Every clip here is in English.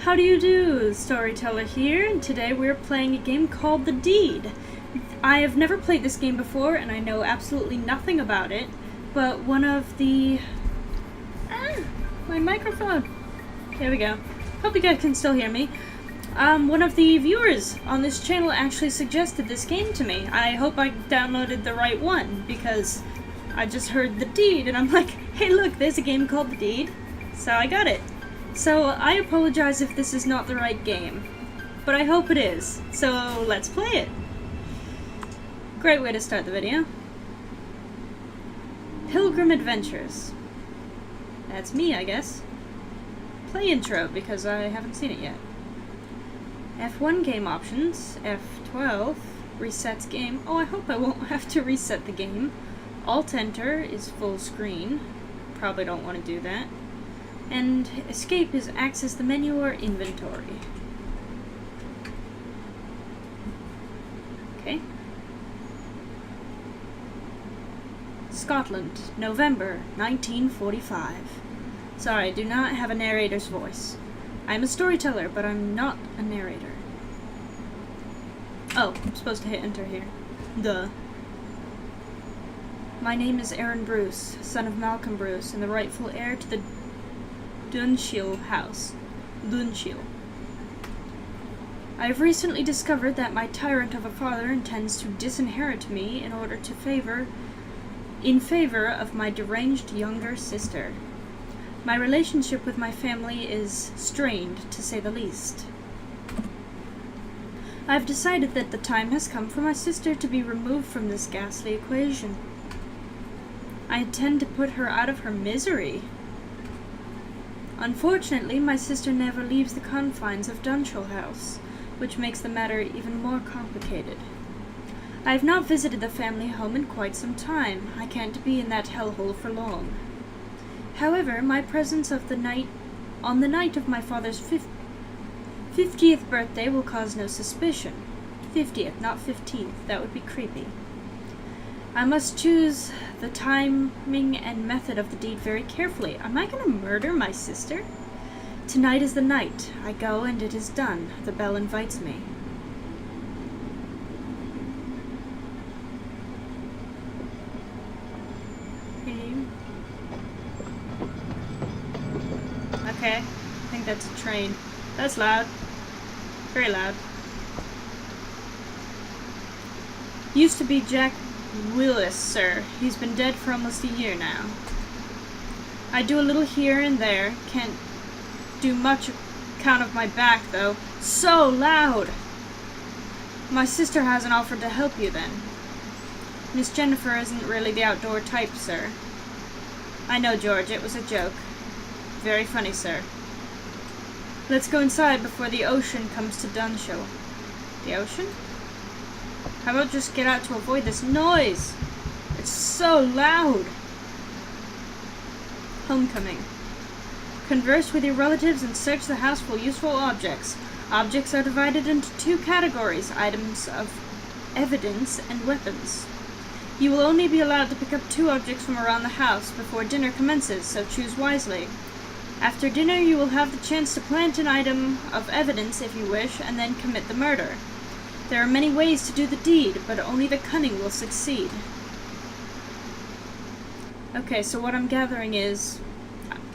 How do you do? Storyteller here, and today we're playing a game called The Deed. I have never played this game before, and I know absolutely nothing about it, but one of the... my microphone! There we go. Hope you guys can still hear me. One of the viewers on this channel actually suggested this game to me. I hope I downloaded the right one, because I just heard The Deed, and I'm like, hey look, there's a game called The Deed. So I got it. So I apologize if this is not the right game, but I hope it is. So let's play it. Great way to start the video. Pilgrim Adventures. That's me, I guess. Play intro, because I haven't seen it yet. F1 game options. F12 resets game. Oh, I hope I won't have to reset the game. Alt enter is full screen. Probably don't want to do that. And escape is access the menu or inventory. Okay. Scotland, November 1945. Sorry, I do not have a narrator's voice. I'm a storyteller, but I'm not a narrator. Oh, I'm supposed to hit enter here. Duh. My name is Aaron Bruce, son of Malcolm Bruce, and the rightful heir to the Dunshiel house. Dunshiel. I have recently discovered that my tyrant of a father intends to disinherit me in order to in favor of my deranged younger sister. My relationship with my family is strained, to say the least. I have decided that the time has come for my sister to be removed from this ghastly equation. I intend to put her out of her misery. Unfortunately, my sister never leaves the confines of Dunshiel House, which makes the matter even more complicated. I have not visited the family home in quite some time. I can't be in that hellhole for long. However, my presence on the night of my father's 50th birthday will cause no suspicion. 50th, not 15th. That would be creepy. I must choose the timing and method of the deed very carefully. Am I going to murder my sister? Tonight is the night. I go and it is done. The bell invites me. Okay, I think that's a train. That's loud. Very loud. Used to be Jack Willis, sir. He's been dead for almost a year now. I do a little here and there. Can't do much account of my back, though. So loud! My sister hasn't offered to help you, then. Miss Jennifer isn't really the outdoor type, sir. I know, George. It was a joke. Very funny, sir. Let's go inside before the ocean comes to Dunshiel. The ocean? How about just get out to avoid this noise? It's so loud. Homecoming. Converse with your relatives and search the house for useful objects. Objects are divided into two categories: items of evidence and weapons. You will only be allowed to pick up 2 objects from around the house before dinner commences, so choose wisely. After dinner, you will have the chance to plant an item of evidence if you wish, and then commit the murder. There are many ways to do the deed, but only the cunning will succeed. Okay, so what I'm gathering is...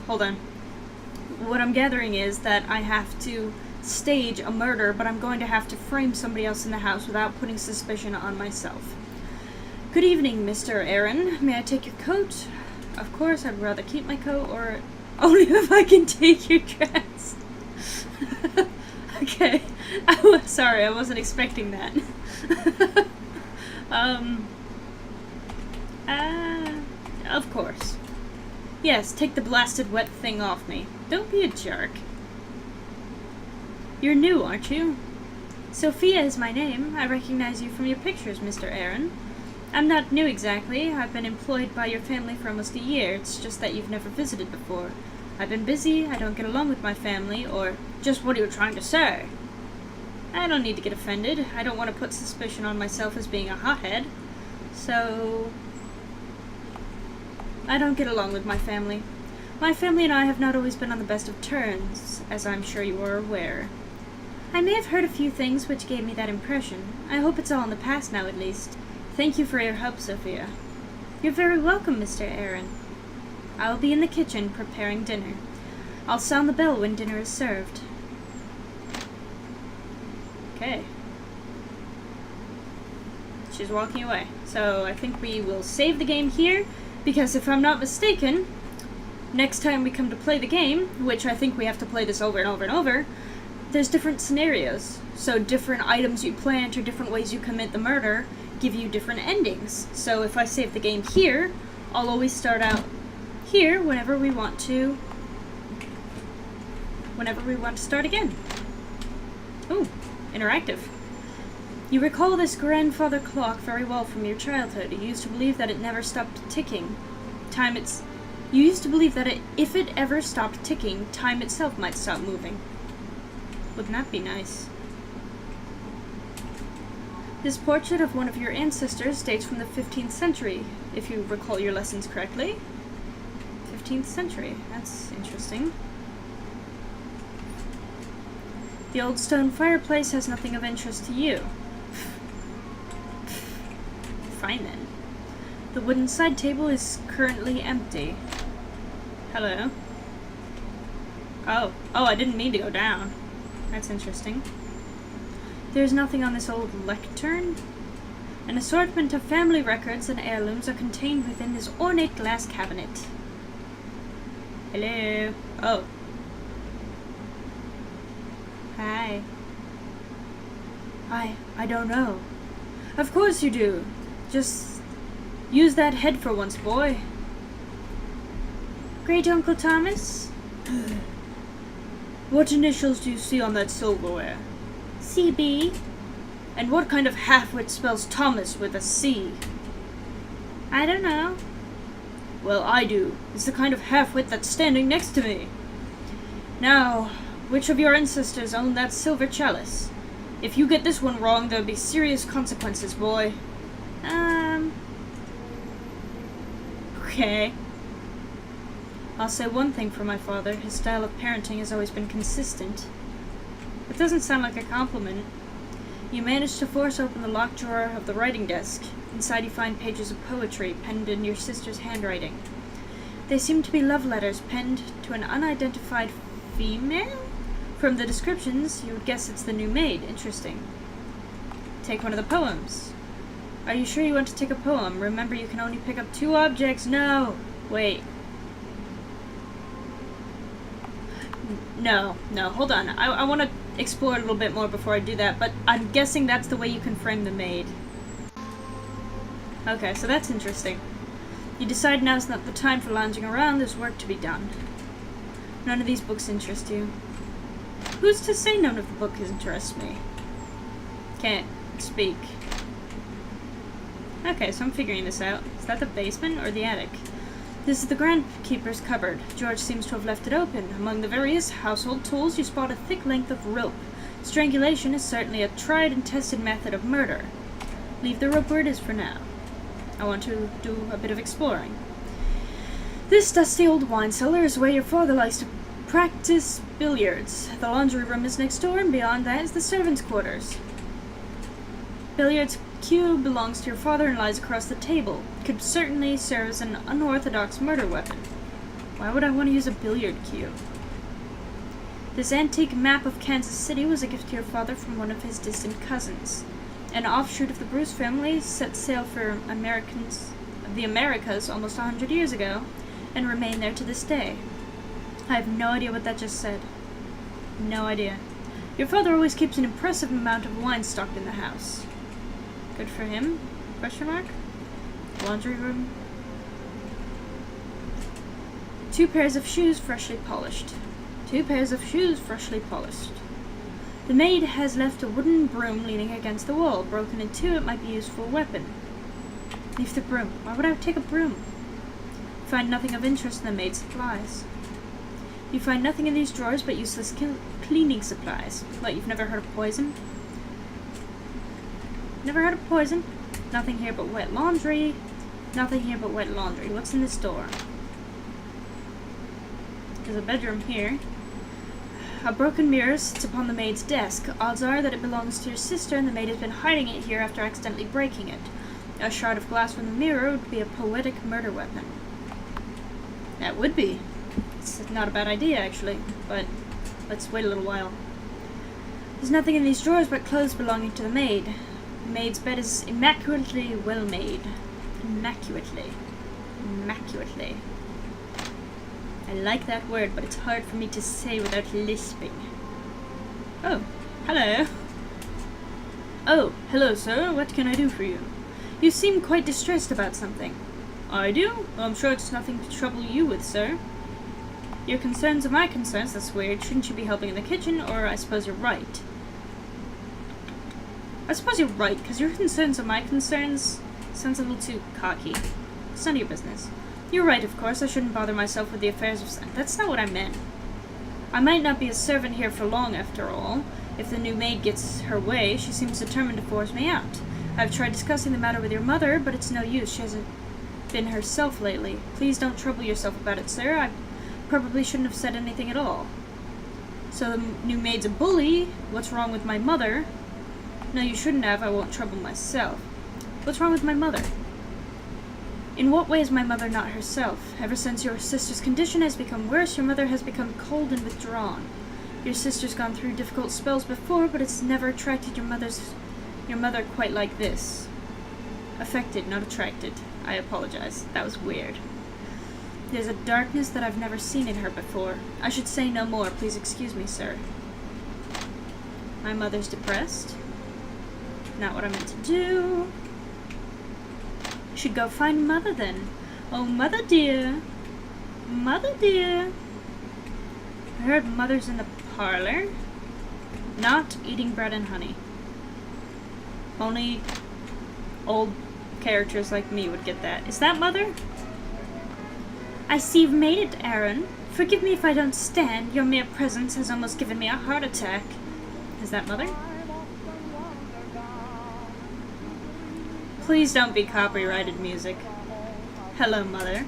Hold on. What I'm gathering is that I have to stage a murder, but I'm going to have to frame somebody else in the house without putting suspicion on myself. Good evening, Mr. Aaron. May I take your coat? Of course, I'd rather keep my coat, or only if I can take your dress. Okay. Sorry, I wasn't expecting that. Of course. Yes, take the blasted wet thing off me. Don't be a jerk. You're new, aren't you? Sophia is my name. I recognize you from your pictures, Mr. Aaron. I'm not new exactly. I've been employed by your family for almost a year. It's just that you've never visited before. I've been busy, I don't get along with my family, or just what are you trying to say? I don't need to get offended. I don't want to put suspicion on myself as being a hothead. So... I don't get along with my family. My family and I have not always been on the best of terms, as I'm sure you are aware. I may have heard a few things which gave me that impression. I hope it's all in the past now, at least. Thank you for your help, Sophia. You're very welcome, Mr. Aaron. I'll be in the kitchen preparing dinner. I'll sound the bell when dinner is served. Okay. She's walking away. So I think we will save the game here, because if I'm not mistaken, next time we come to play the game, which I think we have to play this over and over and over, there's different scenarios. So different items you plant or different ways you commit the murder give you different endings. So if I save the game here, I'll always start out here whenever we want to start again. Ooh, interactive. You recall this grandfather clock very well from your childhood. You used to believe that it never stopped ticking. You used to believe that if it ever stopped ticking, time itself might stop moving. Wouldn't that be nice? This portrait of one of your ancestors dates from the 15th century, if you recall your lessons correctly. 15th century, that's interesting. The old stone fireplace has nothing of interest to you. Fine then. The wooden side table is currently empty. Hello. Oh, I didn't mean to go down. That's interesting. There's nothing on this old lectern. An assortment of family records and heirlooms are contained within this ornate glass cabinet. Hello. Oh. Hi. I don't know. Of course you do. Just use that head for once, boy. Great Uncle Thomas? What initials do you see on that silverware? CB. And what kind of halfwit spells Thomas with a C? I don't know. Well, I do. It's the kind of halfwit that's standing next to me. Now, which of your ancestors owned that silver chalice? If you get this one wrong, there'll be serious consequences, boy. Okay. I'll say one thing for my father. His style of parenting has always been consistent. It doesn't sound like a compliment. You manage to force open the locked drawer of the writing desk. Inside you find pages of poetry penned in your sister's handwriting. They seem to be love letters penned to an unidentified female? From the descriptions, you would guess it's the new maid. Interesting. Take one of the poems. Are you sure you want to take a poem? Remember, you can only pick up 2 objects. No! Wait. No, hold on. I want to explore a little bit more before I do that, but I'm guessing that's the way you can frame the maid. Okay, so that's interesting. You decide now's not the time for lounging around, there's work to be done. None of these books interest you. Who's to say none of the book interests me? Can't speak. Okay, so I'm figuring this out. Is that the basement or the attic? This is the groundskeeper's cupboard. George seems to have left it open. Among the various household tools, you spot a thick length of rope. Strangulation is certainly a tried and tested method of murder. Leave the rope where it is for now. I want to do a bit of exploring. This dusty old wine cellar is where your father likes to practice billiards. The laundry room is next door, and beyond that is the servants' quarters. Billiards cue belongs to your father and lies across the table. Could certainly serve as an unorthodox murder weapon. Why would I want to use a billiard cue? This antique map of Kansas City was a gift to your father from one of his distant cousins. An offshoot of the Bruce family set sail for the Americas almost 100 years ago, and remain there to this day. I have no idea what that just said. No idea. Your father always keeps an impressive amount of wine stocked in the house. Good for him? Question mark? Laundry room. 2 pairs of shoes freshly polished. 2 pairs of shoes freshly polished. The maid has left a wooden broom leaning against the wall. Broken in 2, it might be used for a weapon. Leave the broom. Why would I take a broom? Find nothing of interest in the maid's supplies. You find nothing in these drawers but useless cleaning supplies. What, you've never heard of poison? Never heard of poison? Nothing here but wet laundry. Nothing here but wet laundry. What's in this door? There's a bedroom here. A broken mirror sits upon the maid's desk. Odds are that it belongs to your sister, and the maid has been hiding it here after accidentally breaking it. A shard of glass from the mirror would be a poetic murder weapon. That would be. It's not a bad idea, actually, but let's wait a little while. There's nothing in these drawers but clothes belonging to the maid. The maid's bed is immaculately well made. Immaculately. Immaculately. I like that word, but it's hard for me to say without lisping. Oh, hello. Oh, hello, sir. What can I do for you? You seem quite distressed about something. I do? Well, I'm sure it's nothing to trouble you with, sir. Your concerns are my concerns. That's weird. Shouldn't you be helping in the kitchen? Or I suppose you're right. I suppose you're right, because your concerns are my concerns sounds a little too cocky. It's none of your business. You're right, of course. I shouldn't bother myself with the affairs of... That's not what I meant. I might not be a servant here for long, after all. If the new maid gets her way, she seems determined to force me out. I've tried discussing the matter with your mother, but it's no use. She hasn't been herself lately. Please don't trouble yourself about it, sir. I probably shouldn't have said anything at all. So the new maid's a bully? What's wrong with my mother? No, you shouldn't have. I won't trouble myself. What's wrong with my mother? In what way is my mother not herself? Ever since your sister's condition has become worse, your mother has become cold and withdrawn. Your sister's gone through difficult spells before, but it's never attracted your mother quite like this. Affected, not attracted. I apologize. That was weird. There's a darkness that I've never seen in her before. I should say no more. Please excuse me, sir. My mother's depressed. Not what I meant to do. Should go find Mother then. Oh, Mother dear. Mother dear. I heard Mother's in the parlor. Not eating bread and honey. Only old characters like me would get that. Is that Mother? I see you've made it, Aaron. Forgive me if I don't stand. Your mere presence has almost given me a heart attack. Is that Mother? Please don't be copyrighted music. Hello, Mother.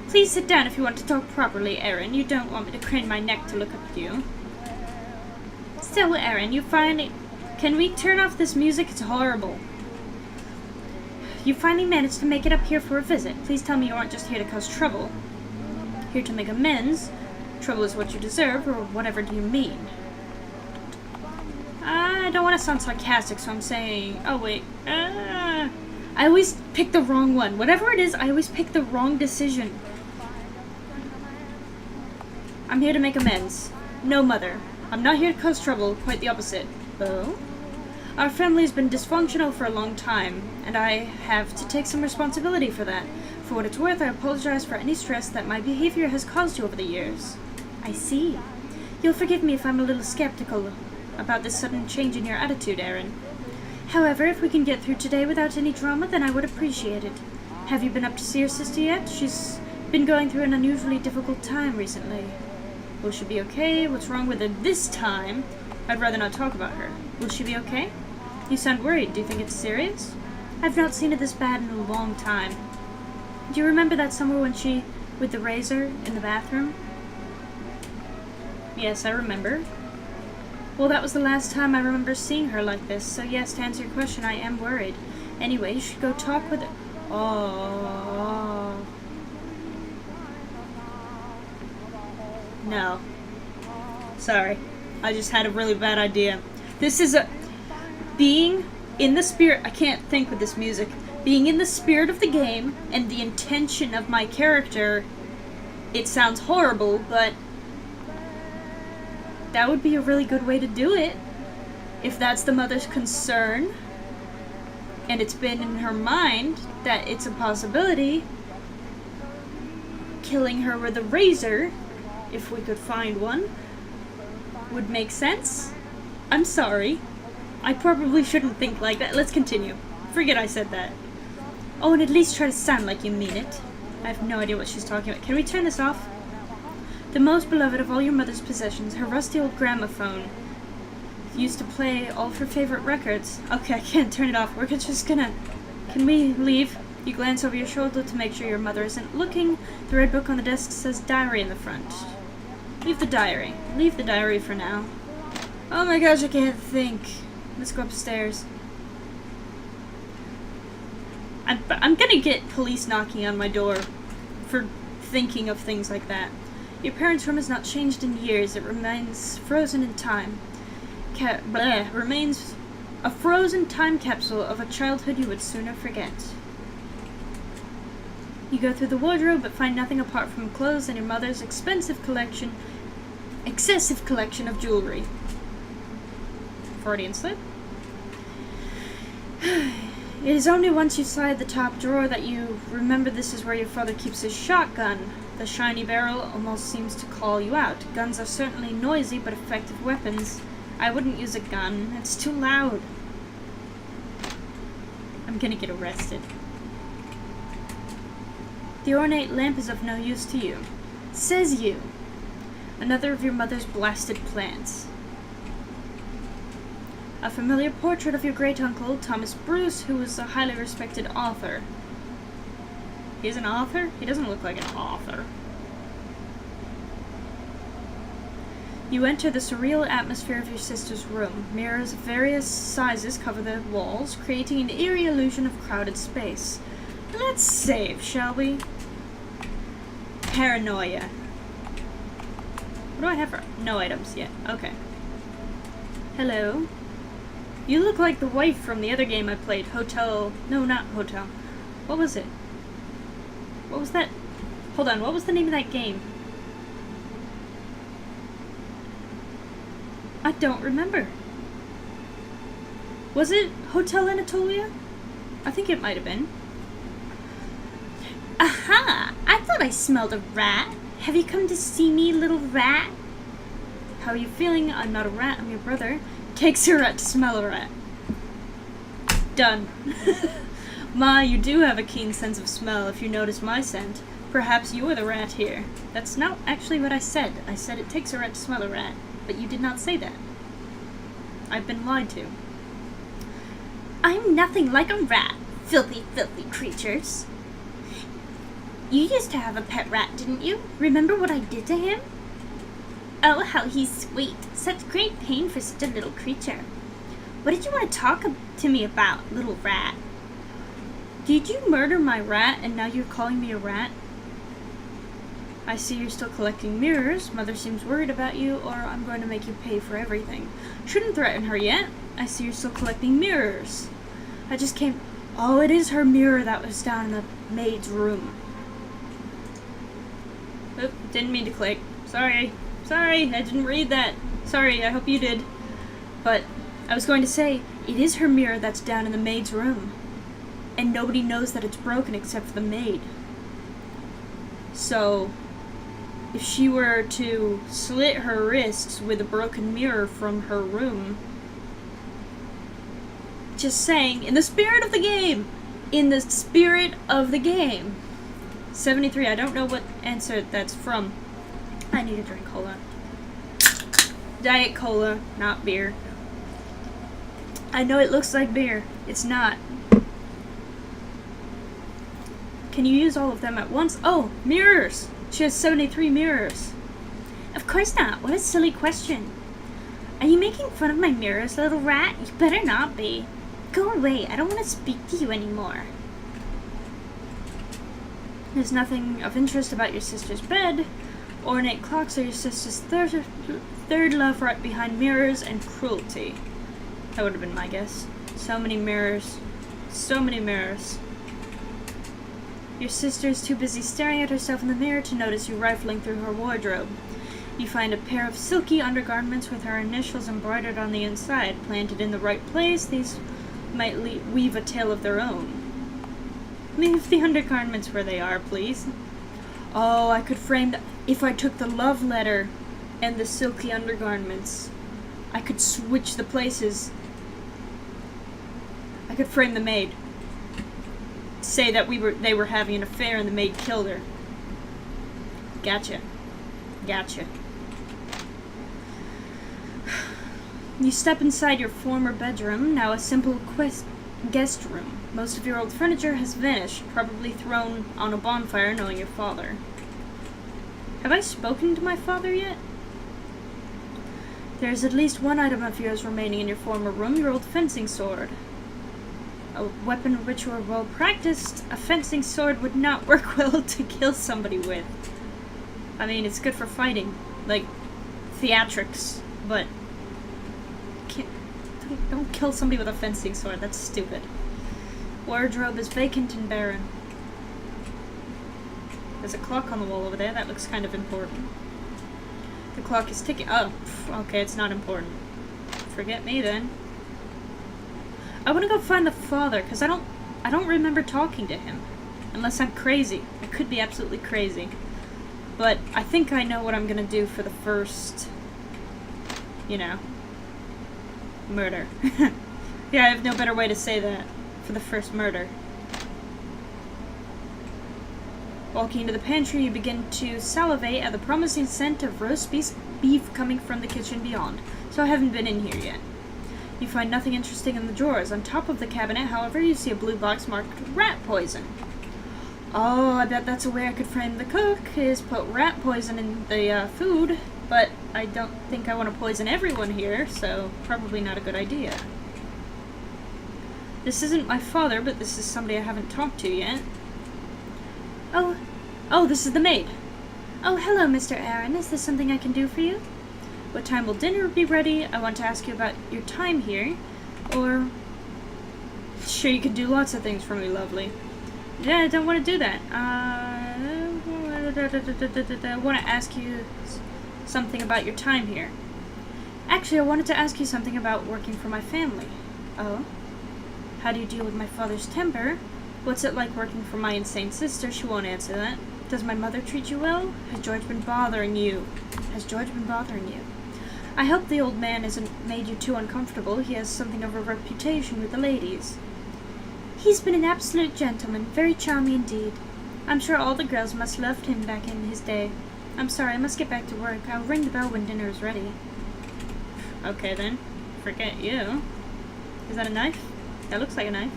Please sit down if you want to talk properly, Aaron. You don't want me to crane my neck to look up at you. So, Aaron, you finally... Can we turn off this music? It's horrible. You finally managed to make it up here for a visit. Please tell me you aren't just here to cause trouble. Here to make amends. Trouble is what you deserve, or whatever do you mean? I don't want to sound sarcastic, so I'm saying... Oh, wait. I always pick the wrong one. Whatever it is, I always pick the wrong decision. I'm here to make amends. No, Mother. I'm not here to cause trouble. Quite the opposite. Oh? Our family has been dysfunctional for a long time, and I have to take some responsibility for that. For what it's worth, I apologize for any stress that my behavior has caused you over the years. I see. You'll forgive me if I'm a little skeptical about this sudden change in your attitude, Aaron. However, if we can get through today without any drama, then I would appreciate it. Have you been up to see your sister yet? She's been going through an unusually difficult time recently. Will she be okay? What's wrong with her this time? I'd rather not talk about her. Will she be okay? You sound worried. Do you think it's serious? I've not seen it this bad in a long time. Do you remember that summer when she, with the razor, in the bathroom? Yes, I remember. Well, that was the last time I remember seeing her like this, so yes, to answer your question, I am worried. Anyway, you should go talk with her. Oh. No. Sorry. I just had a really bad idea. This is a... Being in the spirit... I can't think with this music. Being in the spirit of the game and the intention of my character, it sounds horrible, but... that would be a really good way to do it. If that's the mother's concern, and it's been in her mind that it's a possibility, killing her with a razor, if we could find one, would make sense. I'm sorry. I probably shouldn't think like that. Let's continue. Forget I said that. Oh, and at least try to sound like you mean it. I have no idea what she's talking about. Can we turn this off? The most beloved of all your mother's possessions, her rusty old gramophone, used to play all of her favorite records. Okay, I can't turn it off. We're just gonna... Can we leave? You glance over your shoulder to make sure your mother isn't looking. The red book on the desk says diary in the front. Leave the diary. Leave the diary for now. Oh my gosh, I can't think. Let's go upstairs. I'm gonna get police knocking on my door for thinking of things like that. Your parents' room has not changed in years. It remains frozen in time. Remains a frozen time capsule of a childhood you would sooner forget. You go through the wardrobe but find nothing apart from clothes and your mother's excessive collection of jewelry. Freudian slip. It is only once you slide the top drawer that you remember this is where your father keeps his shotgun. The shiny barrel almost seems to call you out. Guns are certainly noisy but effective weapons. I wouldn't use a gun. It's too loud. I'm gonna get arrested. The ornate lamp is of no use to you. Says you. Another of your mother's blasted plants. A familiar portrait of your great-uncle, Thomas Bruce, who was a highly respected author. He's an author? He doesn't look like an author. You enter the surreal atmosphere of your sister's room. Mirrors of various sizes cover the walls, creating an eerie illusion of crowded space. Let's save, shall we? Paranoia. What do I have for? No items yet. Okay. Hello. You look like the wife from the other game I played. Hotel. No, not Hotel. What was it? What was that? Hold on. What was the name of that game? I don't remember. Was it Hotel Anatolia? I think it might have been. Aha! I thought I smelled a rat. Have you come to see me, little rat? How are you feeling? I'm not a rat, I'm your brother. Takes a rat to smell a rat. Done. Ma, you do have a keen sense of smell if you notice my scent. Perhaps you are the rat here. That's not actually what I said. I said it takes a rat to smell a rat, but you did not say that. I've been lied to. I'm nothing like a rat, filthy, filthy creatures. You used to have a pet rat, didn't you? Remember what I did to him? Oh, how he's sweet. Such great pain for such a little creature. What did you want to talk to me about, little rat? Did you murder my rat and now you're calling me a rat? I see you're still collecting mirrors. Mother seems worried about you, or I'm going to make you pay for everything. Shouldn't threaten her yet. I see you're still collecting mirrors. I just came... Oh, it is her mirror that was down in the maid's room. Oop, didn't mean to click. Sorry, I didn't read that. Sorry, I hope you did. But I was going to say, it is her mirror that's down in the maid's room. And nobody knows that it's broken except for the maid. So, if she were to slit her wrists with a broken mirror from her room... Just saying, in the spirit of the game! In the spirit of the game! 73, I don't know what answer that's from. I need to drink cola. Diet cola, not beer. I know it looks like beer. It's not. Can you use all of them at once? Oh, mirrors! She has 73 mirrors. Of course not. What a silly question. Are you making fun of my mirrors, little rat? You better not be. Go away. I don't want to speak to you anymore. There's nothing of interest about your sister's bed. Ornate clocks are your sister's third love, right behind mirrors and cruelty. That would have been my guess. So many mirrors. So many mirrors. Your sister is too busy staring at herself in the mirror to notice you rifling through her wardrobe. You find a pair of silky undergarments with her initials embroidered on the inside. Planted in the right place, these might weave a tale of their own. Leave the undergarments where they are, please. Oh, I could frame if I took the love letter and the silky undergarments, I could switch the places. I could frame the maid. Say that they were having an affair and the maid killed her. Gotcha. You step inside your former bedroom, now a simple guest room. Most of your old furniture has vanished, probably thrown on a bonfire knowing your father. Have I spoken to my father yet? There's at least one item of yours remaining in your former room, your old fencing sword. A weapon which you are well practiced. A fencing sword would not work well to kill somebody with. I mean, it's good for fighting, like theatrics, but don't kill somebody with a fencing sword. That's stupid. Wardrobe is vacant and barren. There's a clock on the wall over there. That looks kind of important. The clock is ticking. Oh, okay, it's not important. Forget me then. I want to go find the father because I don't remember talking to him, unless I'm crazy. I could be absolutely crazy, but I think I know what I'm gonna do for the first, murder. Yeah, I have no better way to say that. For the first murder. Walking into the pantry, you begin to salivate at the promising scent of roast beef coming from the kitchen beyond, so I haven't been in here yet. You find nothing interesting in the drawers. On top of the cabinet, however, you see a blue box marked rat poison. Oh, I bet that's a way I could frame the cook, is put rat poison in the food, but I don't think I want to poison everyone here, so probably not a good idea. This isn't my father, but this is somebody I haven't talked to yet. Oh, this is the maid. Oh, hello, Mr. Aaron. Is there something I can do for you? What time will dinner be ready? I want to ask you about your time here. Or... Sure, you can do lots of things for me, lovely. Yeah, I don't want to do that. I want to ask you something about your time here. Actually, I wanted to ask you something about working for my family. Oh? How do you deal with my father's temper? What's it like working for my insane sister? She won't answer that. Does my mother treat you well? Has George been bothering you? I hope the old man hasn't made you too uncomfortable. He has something of a reputation with the ladies. He's been an absolute gentleman, very charming indeed. I'm sure all the girls must have loved him back in his day. I'm sorry, I must get back to work. I'll ring the bell when dinner is ready. Okay then. Forget you. Is that a knife? That looks like a knife.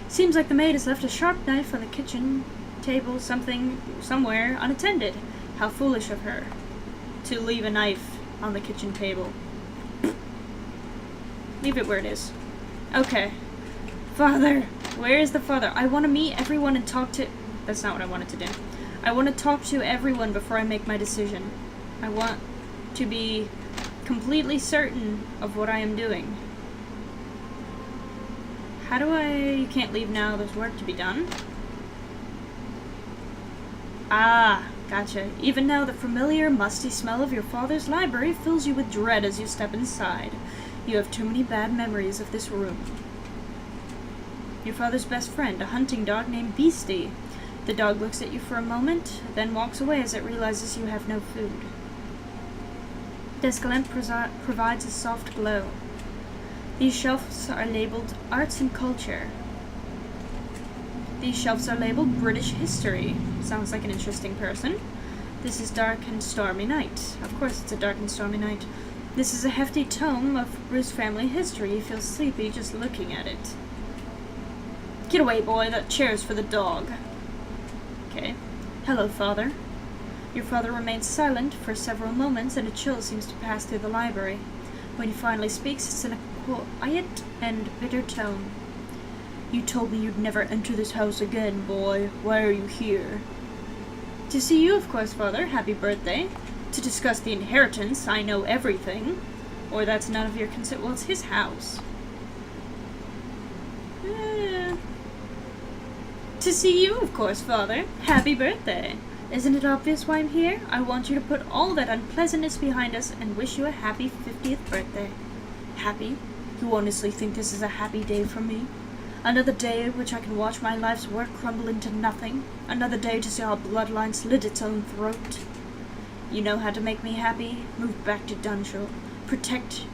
Seems like the maid has left a sharp knife on the kitchen table, somewhere, unattended. How foolish of her to leave a knife on the kitchen table. Leave it where it is. Okay. Father! Where is the father? I want to meet everyone and talk to... That's not what I wanted to do. I want to talk to everyone before I make my decision. I want to be completely certain of what I am doing. How do I... You can't leave now, there's work to be done. Ah, gotcha. Even now, the familiar, musty smell of your father's library fills you with dread as you step inside. You have too many bad memories of this room. Your father's best friend, a hunting dog named Beastie. The dog looks at you for a moment, then walks away as it realizes you have no food. Desk lamp provides a soft glow. These shelves are labeled Arts and Culture. These shelves are labeled British History. Sounds like an interesting person. This is Dark and Stormy Night. Of course it's a dark and stormy night. This is a hefty tome of Bruce family history. You feel sleepy just looking at it. Get away, boy. That chair's for the dog. Okay. Hello, Father. Your father remains silent for several moments, and a chill seems to pass through the library. When he finally speaks, it's in a quiet and bitter tone. You told me you'd never enter this house again, boy. Why are you here? To see you, of course, Father. Happy birthday. To discuss the inheritance. I know everything. Or that's none of your concern. Well, it's his house. To see you, of course, Father. Happy birthday. Isn't it obvious why I'm here? I want you to put all that unpleasantness behind us and wish you a happy 50th birthday. Happy? You honestly think this is a happy day for me? Another day in which I can watch my life's work crumble into nothing? Another day to see our bloodline slit its own throat? You know how to make me happy? Move back to Dunshall. Protect?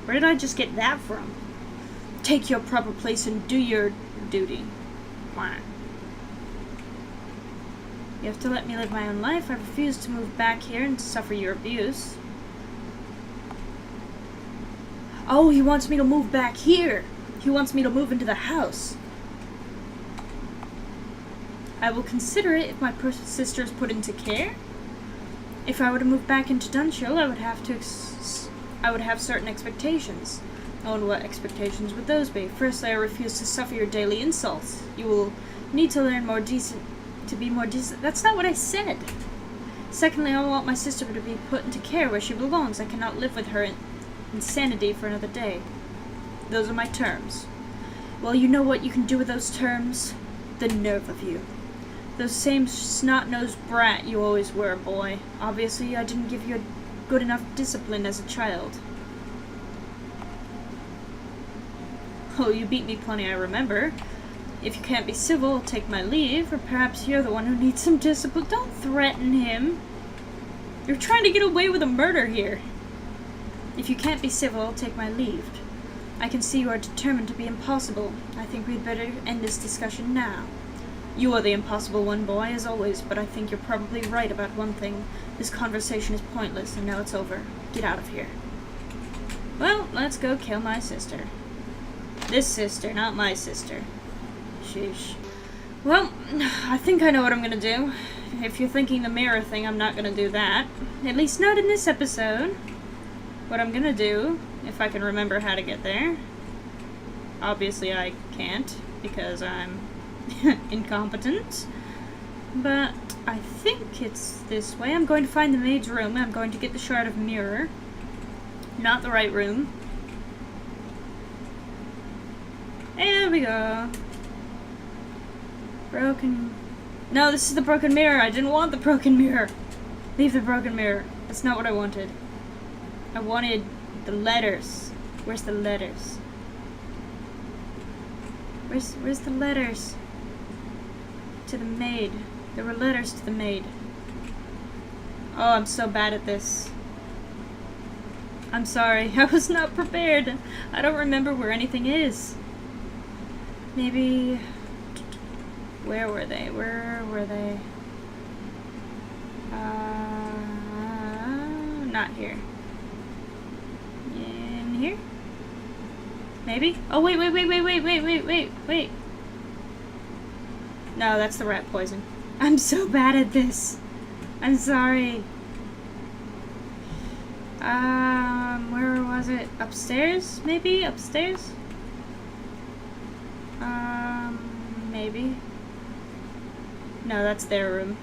Where did I just get that from? Take your proper place and do your duty. Why? You have to let me live my own life. I refuse to move back here and suffer your abuse. Oh, he wants me to move back here. He wants me to move into the house. I will consider it if my sister is put into care. If I were to move back into Dunchill, I would have certain expectations. Oh, and what expectations would those be? Firstly, I refuse to suffer your daily insults. You will need to learn to be more decent. That's not what I said. Secondly, I want my sister to be put into care where she belongs. I cannot live with her insanity for another day. Those are my terms. Well, you know what you can do with those terms? The nerve of you. Those same snot-nosed brat you always were, boy. Obviously, I didn't give you a good enough discipline as a child. Oh, you beat me plenty, I remember. If you can't be civil, I'll take my leave, or perhaps you're the one who needs some discipline. Don't threaten him. You're trying to get away with a murder here. If you can't be civil, I'll take my leave. I can see you are determined to be impossible. I think we'd better end this discussion now. You are the impossible one, boy, as always, but I think you're probably right about one thing. This conversation is pointless, and now it's over. Get out of here. Well, let's go kill my sister. This sister, not my sister. Sheesh. Well, I think I know what I'm gonna do. If you're thinking the mirror thing, I'm not gonna do that. At least not in this episode. What I'm gonna do, if I can remember how to get there. Obviously I can't, because I'm incompetent. But I think it's this way. I'm going to find the maid's room. I'm going to get the shard of mirror. Not the right room. There we go. Broken... No, this is the broken mirror. I didn't want the broken mirror. Leave the broken mirror. That's not what I wanted. I wanted the letters. Where's the letters? Where's the letters? To the maid. There were letters to the maid. Oh, I'm so bad at this. I'm sorry. I was not prepared. I don't remember where anything is. Maybe... Where were they? Where were they? Not here. In here? Maybe? Oh, wait. No, that's the rat poison. I'm so bad at this. I'm sorry. Where was it? Upstairs? Maybe? Upstairs? Maybe. No, that's their room.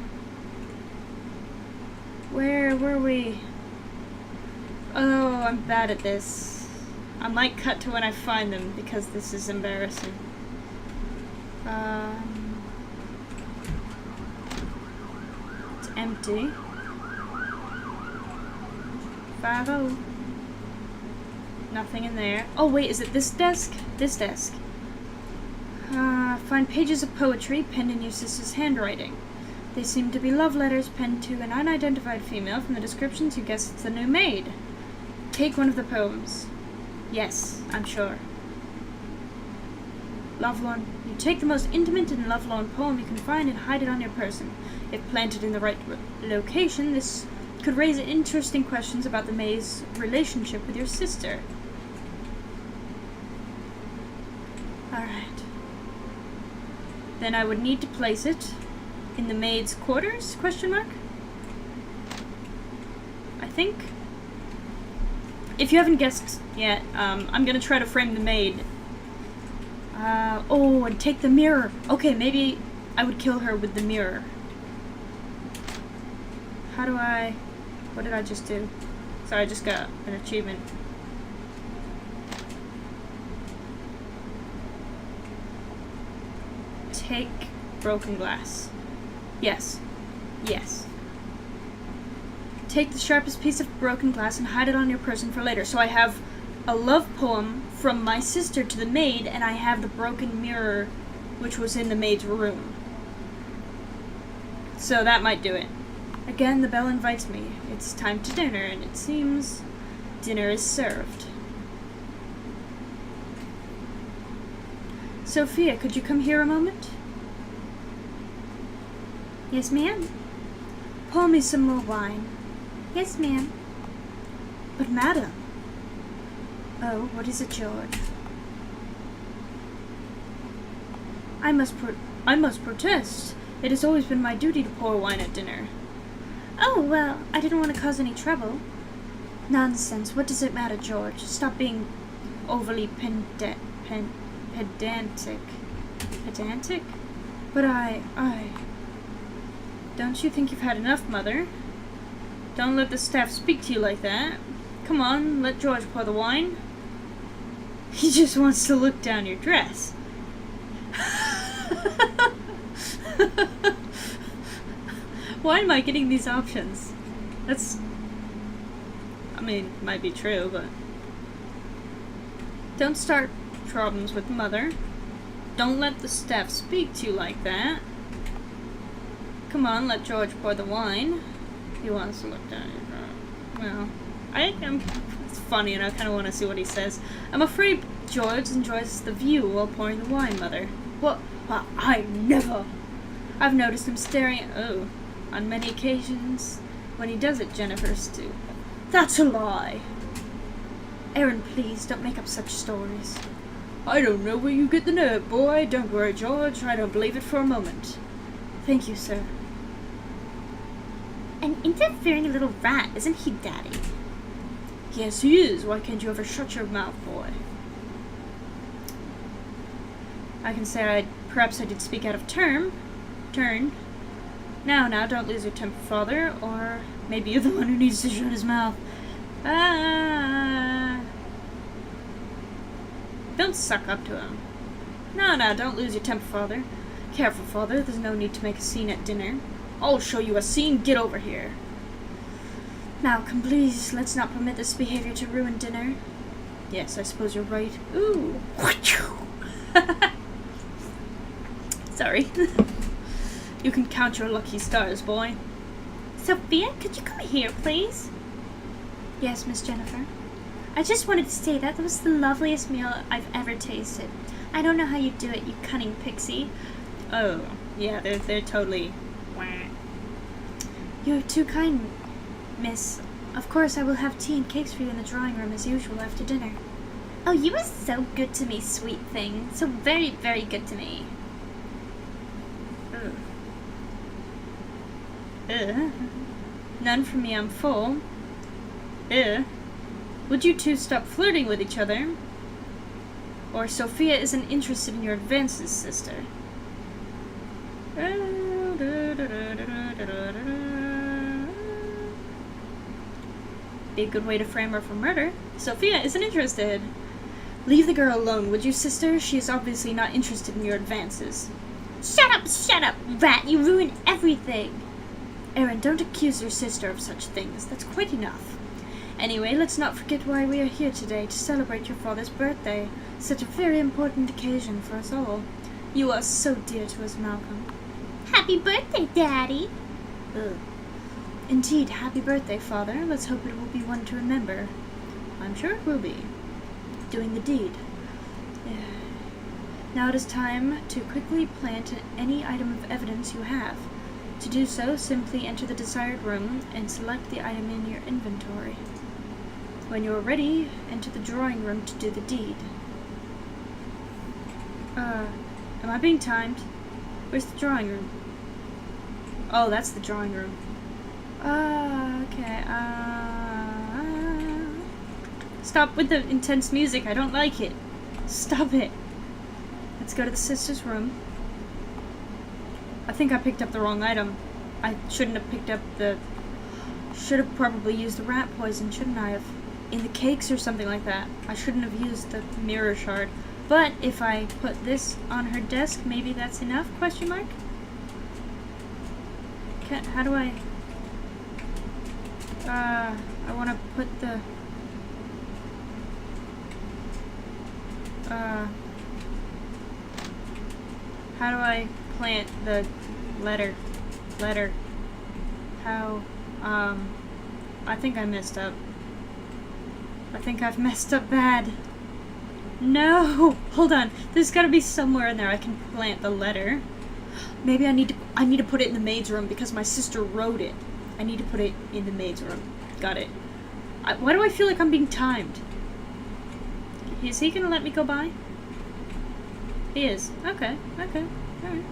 Where were we? Oh, I'm bad at this. I might cut to when I find them, because this is embarrassing. It's empty. 50. Nothing in there. Oh wait, is it this desk? This desk. Find pages of poetry penned in your sister's handwriting. They seem to be love letters penned to an unidentified female. From the descriptions, you guess it's the new maid. Take one of the poems. Yes, I'm sure. Lovelorn. You take the most intimate and lovelorn poem you can find and hide it on your person. If planted in the right location, this could raise interesting questions about the maid's relationship with your sister. Alright. Then I would need to place it in the maid's quarters, question mark? I think. If you haven't guessed yet, I'm gonna try to frame the maid. Oh, and take the mirror. Okay, maybe I would kill her with the mirror. How do I... What did I just do? Sorry, I just got an achievement. Take broken glass. Yes. Yes. Take the sharpest piece of broken glass and hide it on your person for later. So I have a love poem from my sister to the maid, and I have the broken mirror, which was in the maid's room. So that might do it. Again, the bell invites me. It's time to dinner, and it seems dinner is served. Sophia, could you come here a moment? Yes, ma'am. Pour me some more wine. Yes, ma'am. But, madam. Oh, what is it, George? I must protest. It has always been my duty to pour wine at dinner. Oh, well, I didn't want to cause any trouble. Nonsense. What does it matter, George? Stop being overly pedantic. Pedantic? But I... Don't you think you've had enough, Mother? Don't let the staff speak to you like that. Come on, let George pour the wine. He just wants to look down your dress. Why am I getting these options? That's... I mean, might be true, but... Don't start problems with Mother. Don't let the staff speak to you like that. Come on, let George pour the wine. He wants to look down your dress. Well, it's funny and I kind of want to see what he says. I'm afraid George enjoys the view while pouring the wine, Mother. What? I never. I've noticed him staring at... on many occasions. When he does it, Jennifer's too. That's a lie. Aaron, please, don't make up such stories. I don't know where you get the nerve, boy. Don't worry, George. I don't believe it for a moment. Thank you, sir. An interfering little rat, isn't he, Daddy? Yes, he is. Why can't you ever shut your mouth, boy? I can say perhaps I did speak out of turn. Now, don't lose your temper, Father, or maybe you're the one who needs to shut his mouth. Don't suck up to him. No, don't lose your temper, Father. Careful, Father, there's no need to make a scene at dinner. I'll show you a scene, get over here. Malcolm, please, let's not permit this behavior to ruin dinner. Yes, I suppose you're right. Ooh. Sorry. You can count your lucky stars, boy. Sophia, could you come here, please? Yes, Miss Jennifer. I just wanted to say that was the loveliest meal I've ever tasted. I don't know how you do it, you cunning pixie. Oh, yeah, they're totally... You're too kind, miss. Of course, I will have tea and cakes for you in the drawing room as usual after dinner. Oh, you were so good to me, sweet thing. So very, very good to me. None for me, I'm full. Would you two stop flirting with each other? Or Sophia isn't interested in your advances, sister. Be a good way to frame her for murder. Sophia isn't interested. Leave the girl alone, would you, sister? She is obviously not interested in your advances. Shut up, rat! You ruined everything! Aaron, don't accuse your sister of such things. That's quite enough. Anyway, let's not forget why we are here today, to celebrate your father's birthday. Such a very important occasion for us all. You are so dear to us, Malcolm. Happy birthday, Daddy! Ugh. Indeed, happy birthday, Father. Let's hope it will be one to remember. I'm sure it will be. Doing the deed. Now it is time to quickly plant any item of evidence you have. To do so, simply enter the desired room and select the item in your inventory. When you are ready, enter the drawing room to do the deed. Am I being timed? Where's the drawing room? Oh, that's the drawing room. Okay, Stop with the intense music, I don't like it. Stop it. Let's go to the sister's room. I think I picked up the wrong item. I shouldn't have picked up the... Should have probably used the rat poison, shouldn't I have? In the cakes or something like that. I shouldn't have used the mirror shard. But if I put this on her desk, maybe that's enough? Question mark? How do I... I want to put the... How do I plant the letter? How, I think I messed up. I think I've messed up bad. No! Hold on. There's gotta be somewhere in there I can plant the letter. Maybe I need to put it in the maid's room because my sister wrote it. I need to put it in the maid's room. Got it. Why do I feel like I'm being timed? Is he gonna let me go by? He is. Okay. Alright.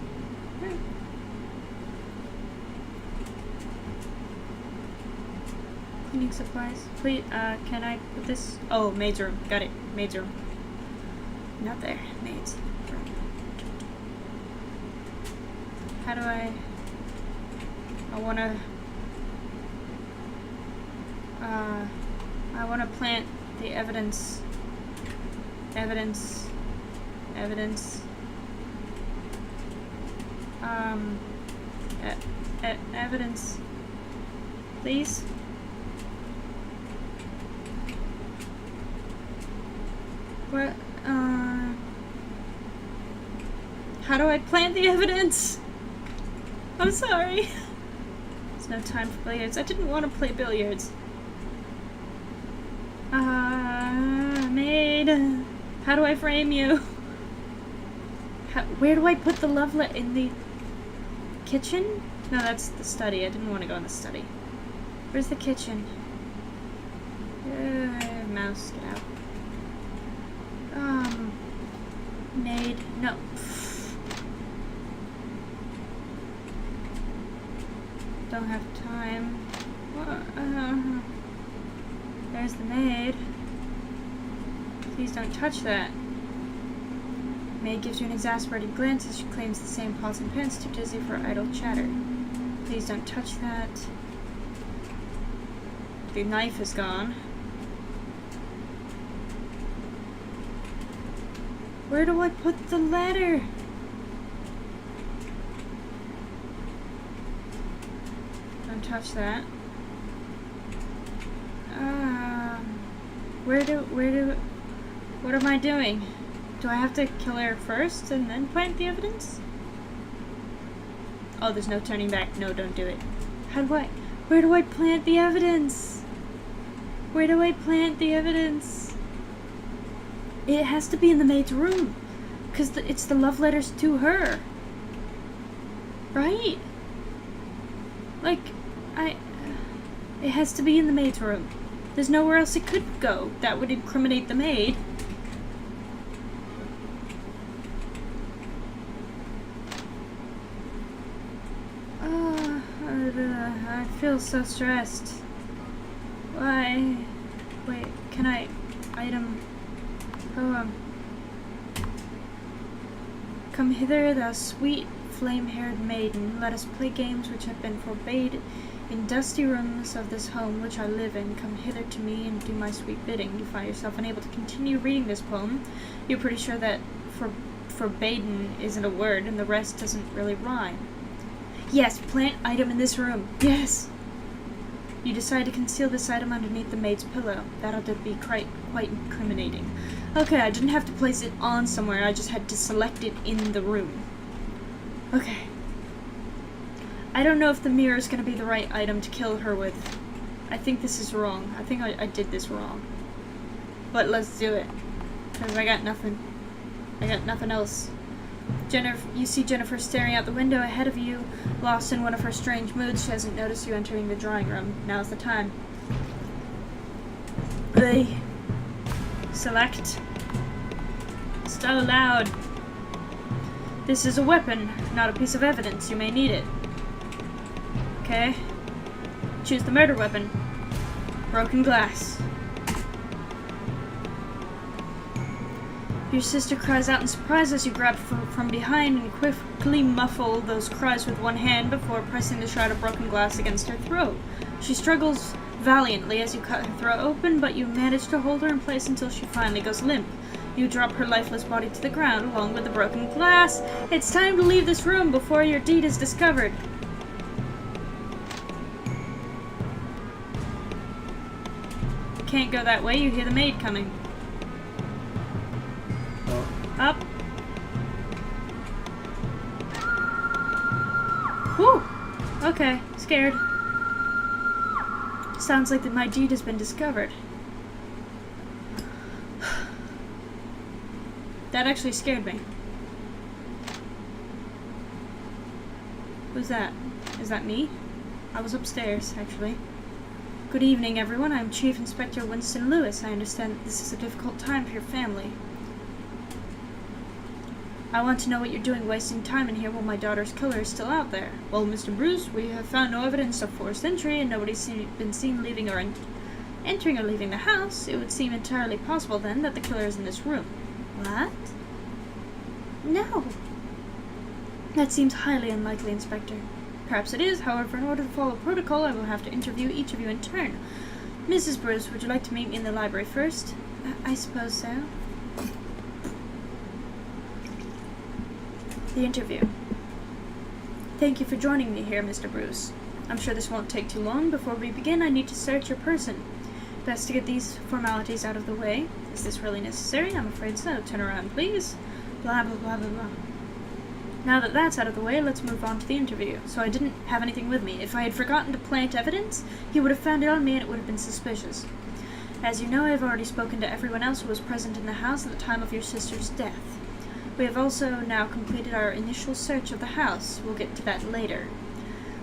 Cleaning supplies. Please, can I put this? Oh, maid's room. Got it. Maid's room. Not there. Maid's room. How do I wanna plant the evidence. Evidence. Evidence. Please. What? How do I plant the evidence? I'm sorry. There's no time for billiards. I didn't want to play billiards. Maid. How do I frame you? Where do I put the love letter? In the kitchen? No, that's the study. I didn't want to go in the study. Where's the kitchen? Mouse, get out. Maid. No. Don't have time. There's the maid. Please don't touch that. Maid gives you an exasperated glance as she claims the same paws and pants, too dizzy for idle chatter. Please don't touch that. The knife is gone. Where do I put the letter? Don't touch that. What am I doing? Do I have to kill her first and then plant the evidence? Oh, there's no turning back. No, don't do it. Where do I plant the evidence? Where do I plant the evidence? It has to be in the maid's room. Because it's the love letters to her. Right? Like, it has to be in the maid's room. There's nowhere else it could go. That would incriminate the maid. I feel so stressed. Why? Wait, can I... Item... Poem. Come hither, thou sweet, flame-haired maiden. Let us play games which have been forbade in dusty rooms of this home which I live in. Come hither to me and do my sweet bidding. You find yourself unable to continue reading this poem. You're pretty sure that forbidden isn't a word and the rest doesn't really rhyme. Yes, plant item in this room. Yes! You decide to conceal this item underneath the maid's pillow. That ought to be quite incriminating. Okay, I didn't have to place it on somewhere. I just had to select it in the room. Okay. I don't know if the mirror is going to be the right item to kill her with. I think this is wrong. I think I did this wrong. But let's do it. Because I got nothing. I got nothing else. You see Jennifer staring out the window ahead of you, lost in one of her strange moods. She hasn't noticed you entering the drawing room. Now's the time. Select. Still allowed. This is a weapon, not a piece of evidence. You may need it. Okay. Choose the murder weapon. Broken glass. Your sister cries out in surprise as you grab from behind and quickly muffle those cries with one hand before pressing the shroud of broken glass against her throat. She struggles valiantly as you cut her throat open, but you manage to hold her in place until she finally goes limp. You drop her lifeless body to the ground along with the broken glass. It's time to leave this room before your deed is discovered. Can't go that way, you hear the maid coming. Up. Whew. Okay, scared. Sounds like that my deed has been discovered. That actually scared me. Who's that? Is that me? I was upstairs, actually. Good evening, everyone. I'm Chief Inspector Winston Lewis. I understand that this is a difficult time for your family. I want to know what you're doing wasting time in here while my daughter's killer is still out there. Well, Mr. Bruce, we have found no evidence of forced entry, and nobody's been seen leaving or entering or leaving the house. It would seem entirely possible, then, that the killer is in this room. What? No. That seems highly unlikely, Inspector. Perhaps it is, however, in order to follow protocol, I will have to interview each of you in turn. Mrs. Bruce, would you like to meet me in the library first? I suppose so. The interview. Thank you for joining me here, Mr. Bruce. I'm sure this won't take too long. Before we begin, I need to search your person. Best to get these formalities out of the way. Is this really necessary? I'm afraid so. Turn around, please. Blah, blah, blah, blah, blah. Now that that's out of the way, let's move on to the interview. So I didn't have anything with me. If I had forgotten to plant evidence, he would have found it on me and it would have been suspicious. As you know, I have already spoken to everyone else who was present in the house at the time of your sister's death. We have also now completed our initial search of the house. We'll get to that later.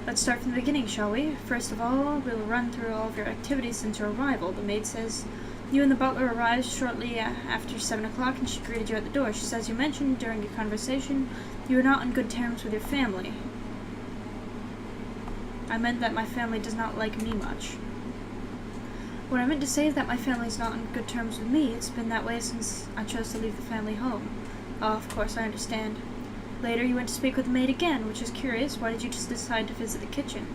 Let's start from the beginning, shall we? First of all, we'll run through all of your activities since your arrival. The maid says you and the butler arrived shortly after 7 o'clock and she greeted you at the door. She says you mentioned during your conversation you were not on good terms with your family. I meant that my family does not like me much. What I meant to say is that my family is not on good terms with me. It's been that way since I chose to leave the family home. Oh, of course, I understand. Later, you went to speak with the maid again, which is curious. Why did you just decide to visit the kitchen?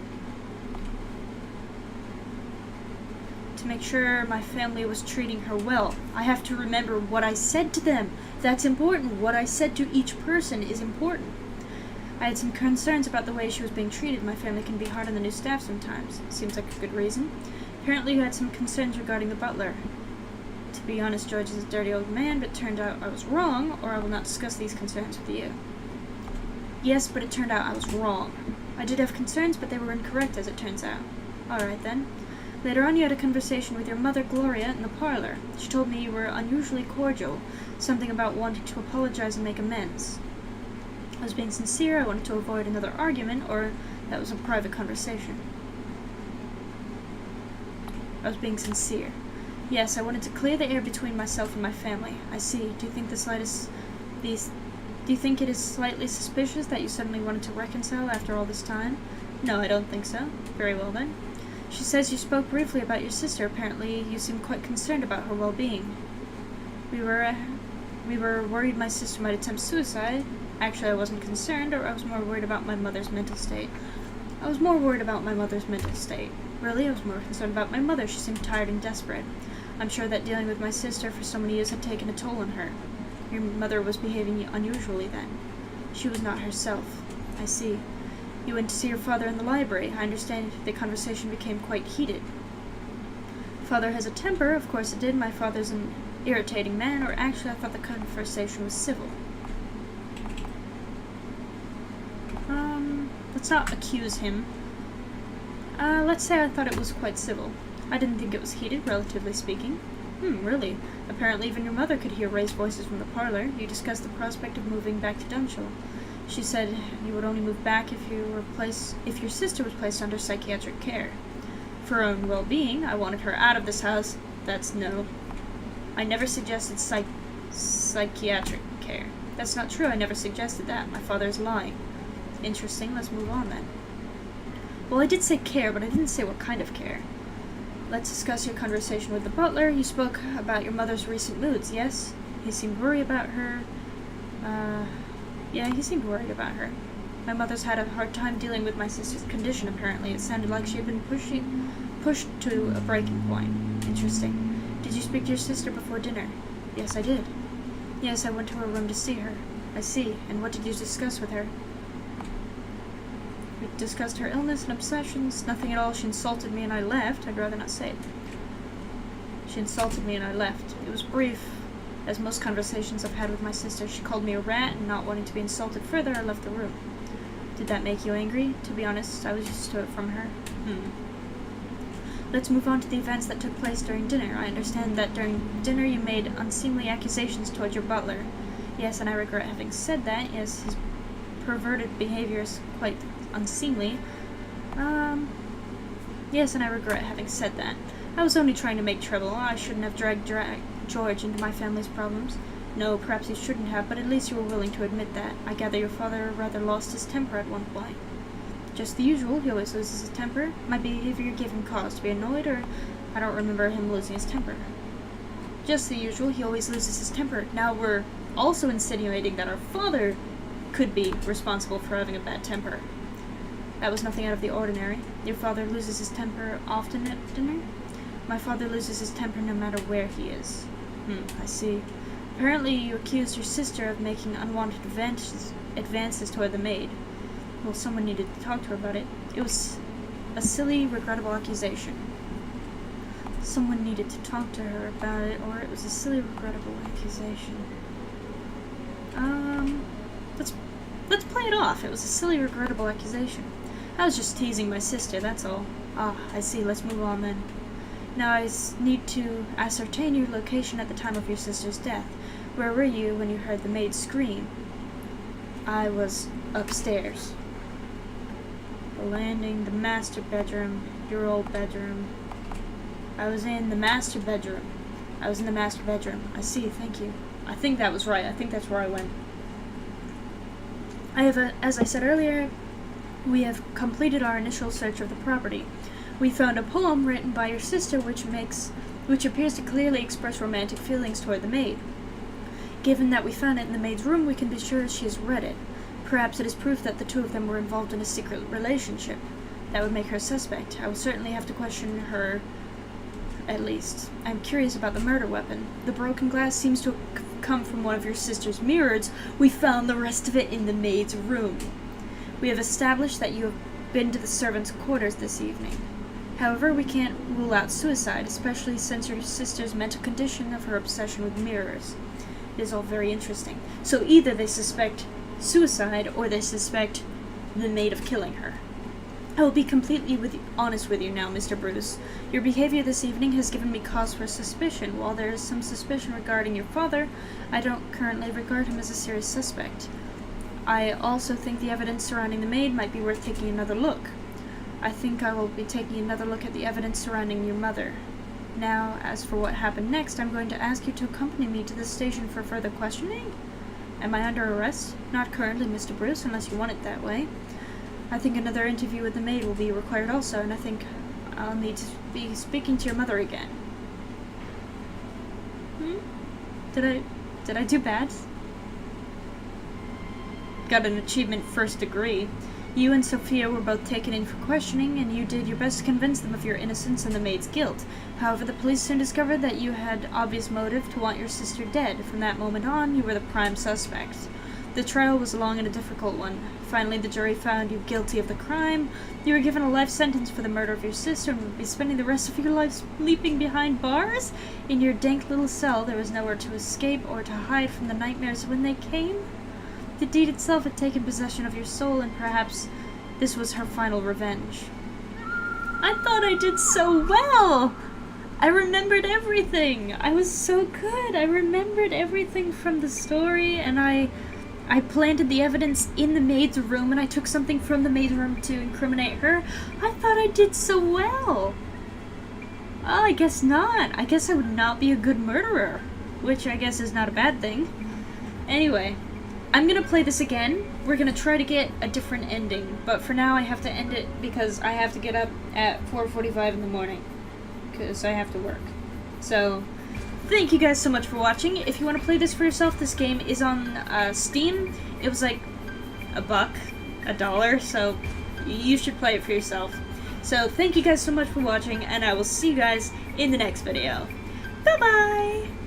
To make sure my family was treating her well. I have to remember what I said to them. That's important. What I said to each person is important. I had some concerns about the way she was being treated. My family can be hard on the new staff sometimes. Seems like a good reason. Apparently, you had some concerns regarding the butler. To be honest, George is a dirty old man, but it turned out I was wrong, or I will not discuss these concerns with you. Yes, but it turned out I was wrong. I did have concerns, but they were incorrect, as it turns out. Alright, then. Later on, you had a conversation with your mother, Gloria, in the parlor. She told me you were unusually cordial, something about wanting to apologize and make amends. I was being sincere, I wanted to avoid another argument, or that was a private conversation. I was being sincere. Yes, I wanted to clear the air between myself and my family. I see. Do you think it is slightly suspicious that you suddenly wanted to reconcile after all this time? No, I don't think so. Very well, then. She says you spoke briefly about your sister. Apparently, you seem quite concerned about her well-being. We were worried my sister might attempt suicide. Actually, I wasn't concerned, or I was more worried about my mother's mental state. I was more worried about my mother's mental state. Really, I was more concerned about my mother. She seemed tired and desperate. I'm sure that dealing with my sister for so many years had taken a toll on her. Your mother was behaving unusually then. She was not herself. I see. You went to see your father in the library. I understand the conversation became quite heated. Father has a temper. Of course it did. My father's an irritating man, or actually I thought the conversation was civil. Let's not accuse him. Let's say I thought it was quite civil. I didn't think it was heated, relatively speaking. Really? Apparently even your mother could hear raised voices from the parlor. You discussed the prospect of moving back to Dunshall. She said you would only move back if your sister was placed under psychiatric care. For her own well-being, I wanted her out of this house. That's no. I never suggested psychiatric care. That's not true. I never suggested that. My father is lying. Interesting. Let's move on then. Well, I did say care, but I didn't say what kind of care. Let's discuss your conversation with the butler. You spoke about your mother's recent moods, yes? He seemed worried about her. Yeah, he seemed worried about her. My mother's had a hard time dealing with my sister's condition, apparently. It sounded like she had been pushed to a breaking point. Interesting. Did you speak to your sister before dinner? Yes, I did. Yes, I went to her room to see her. I see. And what did you discuss with her? We discussed her illness and obsessions. Nothing at all. She insulted me and I left. I'd rather not say it. She insulted me and I left. It was brief. As most conversations I've had with my sister, she called me a rat, and not wanting to be insulted further, I left the room. Did that make you angry? To be honest, I was used to it from her. Let's move on to the events that took place during dinner. I understand that during dinner you made unseemly accusations toward your butler. Yes, and I regret having said that. Yes, his perverted behavior is quite unseemly. Yes, and I regret having said that. I was only trying to make trouble. I shouldn't have George into my family's problems. No, perhaps you shouldn't have, but at least you were willing to admit that. I gather your father rather lost his temper at one point. Just the usual, he always loses his temper. My behavior gave him cause to be annoyed, or I don't remember him losing his temper. Just the usual, he always loses his temper. Now we're also insinuating that our father could be responsible for having a bad temper. That was nothing out of the ordinary. Your father loses his temper often at dinner? My father loses his temper no matter where he is. I see. Apparently you accused your sister of making unwanted advances toward the maid. Well, someone needed to talk to her about it. It was a silly, regrettable accusation. Someone needed to talk to her about it, or it was a silly, regrettable accusation. Let's play it off. It was a silly, regrettable accusation. I was just teasing my sister, that's all. Ah, I see. Let's move on then. Now I need to ascertain your location at the time of your sister's death. Where were you when you heard the maid scream? I was upstairs. The landing, the master bedroom, your old bedroom. I was in the master bedroom. I see, thank you. I think that was right. I think that's where I went. As I said earlier, we have completed our initial search of the property. We found a poem written by your sister which appears to clearly express romantic feelings toward the maid. Given that we found it in the maid's room, we can be sure she has read it. Perhaps it is proof that the two of them were involved in a secret relationship. That would make her a suspect. I will certainly have to question her, at least. I'm curious about the murder weapon. The broken glass seems to have come from one of your sister's mirrors. We found the rest of it in the maid's room. We have established that you have been to the servants' quarters this evening. However, we can't rule out suicide, especially since your sister's mental condition of her obsession with mirrors. It is all very interesting. So either they suspect suicide, or they suspect the maid of killing her. I will be completely honest with you now, Mr. Bruce. Your behavior this evening has given me cause for suspicion. While there is some suspicion regarding your father, I don't currently regard him as a serious suspect. I also think the evidence surrounding the maid might be worth taking another look. I think I will be taking another look at the evidence surrounding your mother. Now, as for what happened next, I'm going to ask you to accompany me to the station for further questioning. Am I under arrest? Not currently, Mr. Bruce, unless you want it that way. I think another interview with the maid will be required also, and I think I'll need to be speaking to your mother again. Did I do bad? Got an achievement first degree. You and Sophia were both taken in for questioning, and you did your best to convince them of your innocence and the maid's guilt. However, the police soon discovered that you had obvious motive to want your sister dead. From that moment on, you were the prime suspect. The trial was a long and a difficult one. Finally, the jury found you guilty of the crime. You were given a life sentence for the murder of your sister and would be spending the rest of your life sleeping behind bars? In your dank little cell, there was nowhere to escape or to hide from the nightmares when they came. The deed itself had taken possession of your soul, and perhaps this was her final revenge. I thought I did so well! I remembered everything! I was so good! I remembered everything from the story, and I planted the evidence in the maid's room, and I took something from the maid's room to incriminate her. I thought I did so well! Oh, I guess not. I guess I would not be a good murderer, which I guess is not a bad thing. Anyway, I'm gonna play this again. We're gonna try to get a different ending, but for now I have to end it because I have to get up at 4:45 in the morning because I have to work. So, thank you guys so much for watching. If you want to play this for yourself, this game is on Steam. It was like $1, so you should play it for yourself. So thank you guys so much for watching, and I will see you guys in the next video. Bye-bye!